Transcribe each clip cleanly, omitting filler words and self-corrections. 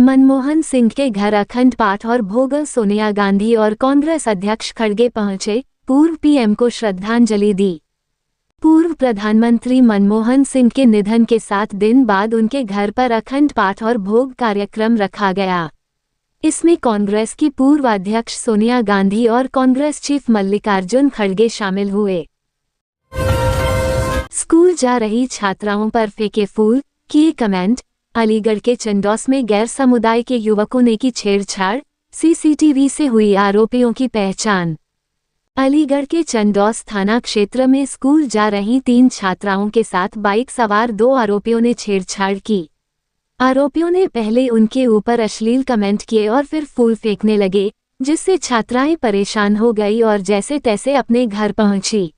मनमोहन सिंह के घर अखंड पाठ और भोग। सोनिया गांधी और कांग्रेस अध्यक्ष खड़गे पहुंचे, पूर्व पीएम को श्रद्धांजलि दी। पूर्व प्रधानमंत्री मनमोहन सिंह के निधन के 7 दिन बाद उनके घर पर अखंड पाठ और भोग कार्यक्रम रखा गया। इसमें कांग्रेस की पूर्व अध्यक्ष सोनिया गांधी और कांग्रेस चीफ मल्लिकार्जुन खड़गे शामिल हुए। स्कूल जा रही छात्राओं पर फेंके फूल, किए कमेंट। अलीगढ़ के चंदौस में गैर समुदाय के युवकों ने की छेड़छाड़, सीसीटीवी से हुई आरोपियों की पहचान। अलीगढ़ के चंदौस थाना क्षेत्र में स्कूल जा रही 3 छात्राओं के साथ बाइक सवार 2 आरोपियों ने छेड़छाड़ की। आरोपियों ने पहले उनके ऊपर अश्लील कमेंट किए और फिर फूल फेंकने लगे, जिससे छात्राएं परेशान हो गई और जैसे तैसे अपने घर पहुंची।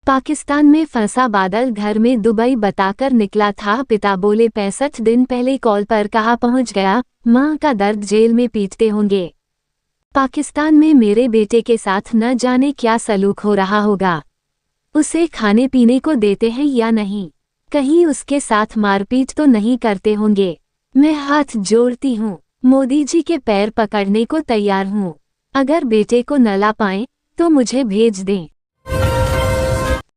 पाकिस्तान में फंसा बादल घर में दुबई बताकर निकला था। पिता बोले 65 दिन पहले कॉल पर कहा पहुंच गया, मां का दर्द जेल में पीटते होंगे। पाकिस्तान में मेरे बेटे के साथ न जाने क्या सलूक हो रहा होगा। उसे खाने पीने को देते हैं या नहीं, कहीं उसके साथ मारपीट तो नहीं करते होंगे। मैं हाथ जोड़ती हूँ, मोदी जी के पैर पकड़ने को तैयार हूँ। अगर बेटे को न ला पाएं तो मुझे भेज दें।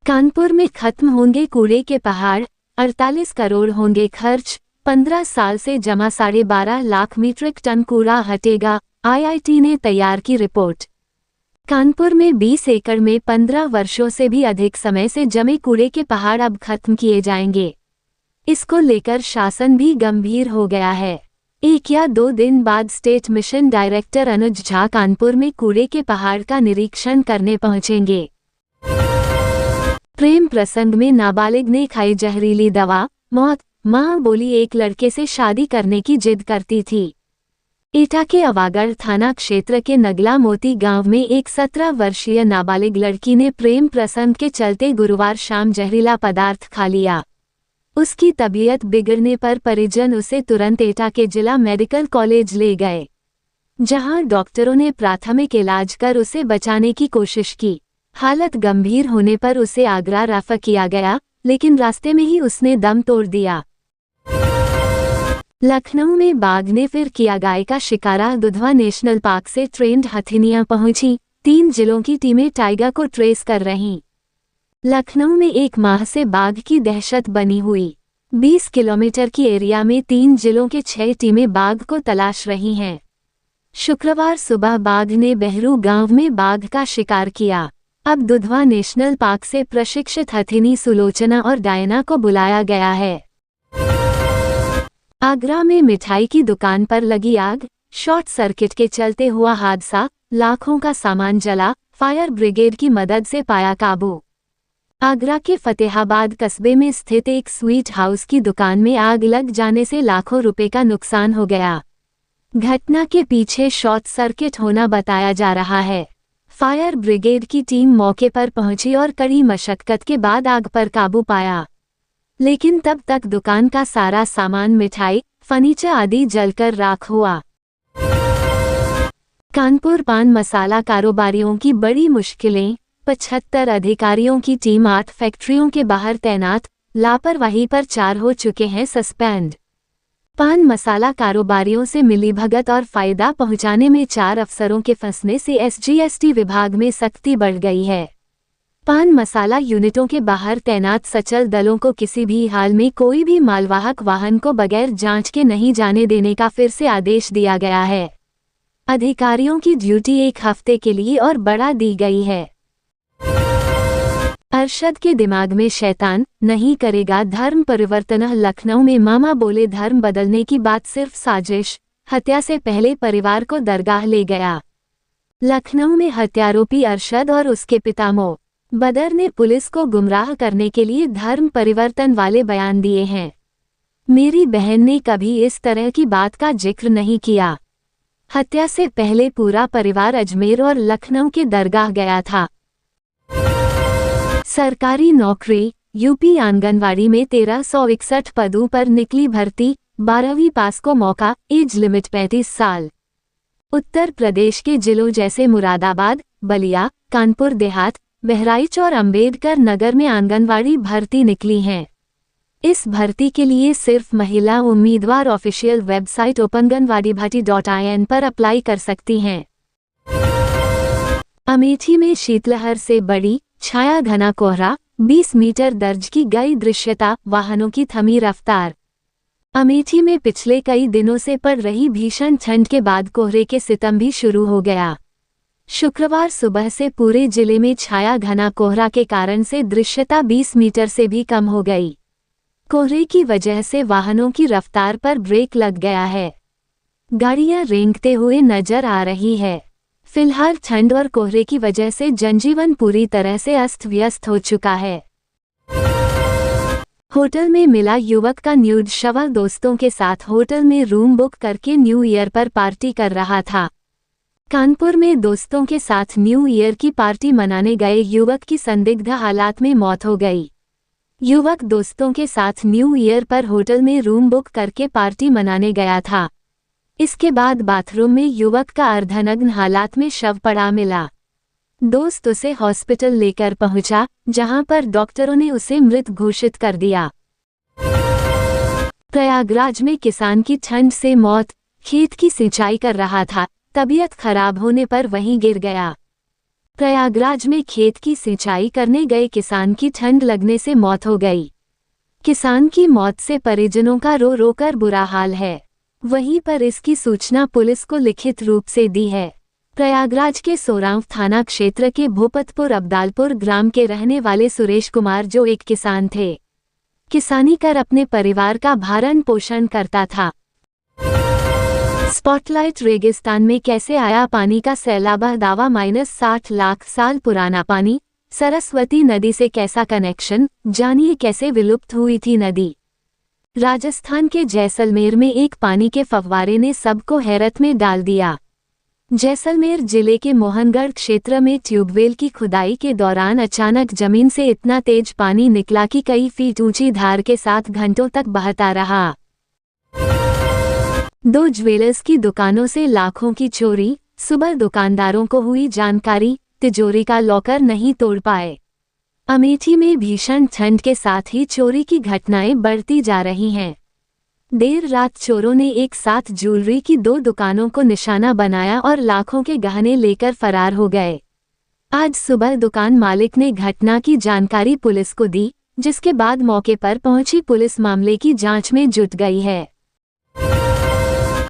कानपुर में खत्म होंगे कूड़े के पहाड़, 48 करोड़ होंगे खर्च। 15 साल से जमा 12.5 लाख मीट्रिक टन कूड़ा हटेगा, आईआईटी ने तैयार की रिपोर्ट। कानपुर में 20 एकड़ में 15 वर्षों से भी अधिक समय से जमे कूड़े के पहाड़ अब खत्म किए जाएंगे। इसको लेकर शासन भी गंभीर हो गया है। 1 या 2 दिन बाद state mission director Anuj Jha Kanpur में कूड़े के पहाड़ का निरीक्षण करने पहुंचेंगे। प्रेम प्रसंग में नाबालिग ने खाई जहरीली दवा, मौत। मां बोली एक लड़के से शादी करने की जिद करती थी। एटा के अवागढ़ थाना क्षेत्र के नगला मोती गांव में एक 17 वर्षीय नाबालिग लड़की ने प्रेम प्रसंग के चलते गुरुवार शाम जहरीला पदार्थ खा लिया। उसकी तबीयत बिगड़ने पर परिजन उसे तुरंत एटा के जिला मेडिकल कॉलेज ले गए, जहां डॉक्टरों ने प्राथमिक इलाज कर उसे बचाने की कोशिश की। हालत गंभीर होने पर उसे आगरा रेफर किया गया, लेकिन रास्ते में ही उसने दम तोड़ दिया। लखनऊ में बाघ ने फिर किया गाय का शिकारा। दुधवा नेशनल पार्क से ट्रेंड हथिनियां पहुंची। 3 जिलों की टीमें टाइगर को ट्रेस कर रहीं। लखनऊ में 1 माह से बाघ की दहशत बनी हुई। 20 किलोमीटर की एरिया में 3 जिलों के 6 टीमें बाघ को तलाश रही हैं। शुक्रवार सुबह बाघ ने बहरू गांव में बाघ का शिकार किया। अब दुधवा नेशनल पार्क से प्रशिक्षित हथिनी सुलोचना और डायना को बुलाया गया है। आगरा में मिठाई की दुकान पर लगी आग, शॉर्ट सर्किट के चलते हुआ हादसा, लाखों का सामान जला, फायर ब्रिगेड की मदद से पाया काबू। आगरा के फतेहाबाद कस्बे में स्थित एक स्वीट हाउस की दुकान में आग लग जाने से लाखों रुपए का नुकसान हो गया। घटना के पीछे शॉर्ट सर्किट होना बताया जा रहा है। फायर ब्रिगेड की टीम मौके पर पहुंची और कड़ी मशक्कत के बाद आग पर काबू पाया, लेकिन तब तक दुकान का सारा सामान, मिठाई, फर्नीचर आदि जलकर राख हुआ। कानपुर पान मसाला कारोबारियों की बड़ी मुश्किलें। 75 अधिकारियों की टीम 8 फैक्ट्रियों के बाहर तैनात, लापरवाही पर 4 हो चुके हैं सस्पेंड। पान मसाला कारोबारियों से मिलीभगत और फायदा पहुंचाने में 4 अफसरों के फंसने से एसजीएसटी विभाग में सख्ती बढ़ गई है। पान मसाला यूनिटों के बाहर तैनात सचल दलों को किसी भी हाल में कोई भी मालवाहक वाहन को बगैर जांच के नहीं जाने देने का फिर से आदेश दिया गया है। अधिकारियों की ड्यूटी 1 हफ्ते के लिए और बढ़ा दी गई है। अरशद के दिमाग में शैतान, नहीं करेगा धर्म परिवर्तन। लखनऊ में मामा बोले धर्म बदलने की बात सिर्फ साजिश, हत्या से पहले परिवार को दरगाह ले गया। लखनऊ में हत्यारोपी अरशद और उसके पिता मो बदर ने पुलिस को गुमराह करने के लिए धर्म परिवर्तन वाले बयान दिए हैं। मेरी बहन ने कभी इस तरह की बात का जिक्र नहीं किया। हत्या से पहले पूरा परिवार अजमेर और लखनऊ के दरगाह गया था। सरकारी नौकरी। यूपी आंगनवाड़ी में 1361 पदों पर निकली भर्ती, 12वीं पास को मौका, एज लिमिट 35 साल। उत्तर प्रदेश के जिलों जैसे मुरादाबाद, बलिया, कानपुर देहात, बहराइच और अंबेडकर नगर में आंगनवाड़ी भर्ती निकली हैं। इस भर्ती के लिए सिर्फ महिला उम्मीदवार ऑफिशियल वेबसाइट openganwadibhati.in पर अप्लाई कर सकती हैं। अमेठी में शीतलहर से बड़ी छाया घना कोहरा, 20 मीटर दर्ज की गई दृश्यता, वाहनों की थमी रफ्तार। अमेठी में पिछले कई दिनों से पड़ रही भीषण ठंड के बाद कोहरे के सितम भी शुरू हो गया। शुक्रवार सुबह से पूरे जिले में छाया घना कोहरा के कारण से दृश्यता 20 मीटर से भी कम हो गई। कोहरे की वजह से वाहनों की रफ्तार पर ब्रेक लग गया है। गाड़ियां रेंगते हुए नजर आ रही है। फिलहाल ठंड और कोहरे की वजह से जनजीवन पूरी तरह से अस्त व्यस्त हो चुका है। होटल में मिला युवक का न्यूड शव, दोस्तों के साथ होटल में रूम बुक करके न्यू ईयर पर पार्टी कर रहा था। कानपुर में दोस्तों के साथ न्यू ईयर की पार्टी मनाने गए युवक की संदिग्ध हालात में मौत हो गई। युवक दोस्तों के साथ न्यू ईयर पर होटल में रूम बुक करके पार्टी मनाने गया था। इसके बाद बाथरूम में युवक का अर्धनग्न हालात में शव पड़ा मिला। दोस्त उसे हॉस्पिटल लेकर पहुंचा, जहां पर डॉक्टरों ने उसे मृत घोषित कर दिया। प्रयागराज में किसान की ठंड से मौत, खेत की सिंचाई कर रहा था, तबीयत खराब होने पर वहीं गिर गया। प्रयागराज में खेत की सिंचाई करने गए किसान की ठंड लगने से मौत हो गई। किसान की मौत से परिजनों का रो रो कर बुरा हाल है। वहीं पर इसकी सूचना पुलिस को लिखित रूप से दी है। प्रयागराज के सोरांव थाना क्षेत्र के भूपतपुर अब्दालपुर ग्राम के रहने वाले सुरेश कुमार, जो एक किसान थे, किसानी कर अपने परिवार का भरण पोषण करता था। स्पॉटलाइट रेगिस्तान में कैसे आया पानी का सैलाब, दावा -60 लाख साल पुराना पानी, सरस्वती नदी से कैसा कनेक्शन, जानिए कैसे विलुप्त हुई थी नदी। राजस्थान के जैसलमेर में एक पानी के फव्वारे ने सबको हैरत में डाल दिया। जैसलमेर जिले के मोहनगढ़ क्षेत्र में ट्यूबवेल की खुदाई के दौरान अचानक जमीन से इतना तेज पानी निकला कि कई फीट ऊंची धार के साथ घंटों तक बहता रहा। 2 ज्वेलर्स की दुकानों से लाखों की चोरी, सुबह दुकानदारों को हुई जानकारी, तिजोरी का लॉकर नहीं तोड़ पाए। अमेठी में भीषण ठंड के साथ ही चोरी की घटनाएं बढ़ती जा रही हैं। देर रात चोरों ने एक साथ ज्वेलरी की 2 दुकानों को निशाना बनाया और लाखों के गहने लेकर फरार हो गए। आज सुबह दुकान मालिक ने घटना की जानकारी पुलिस को दी, जिसके बाद मौके पर पहुंची पुलिस मामले की जांच में जुट गई है।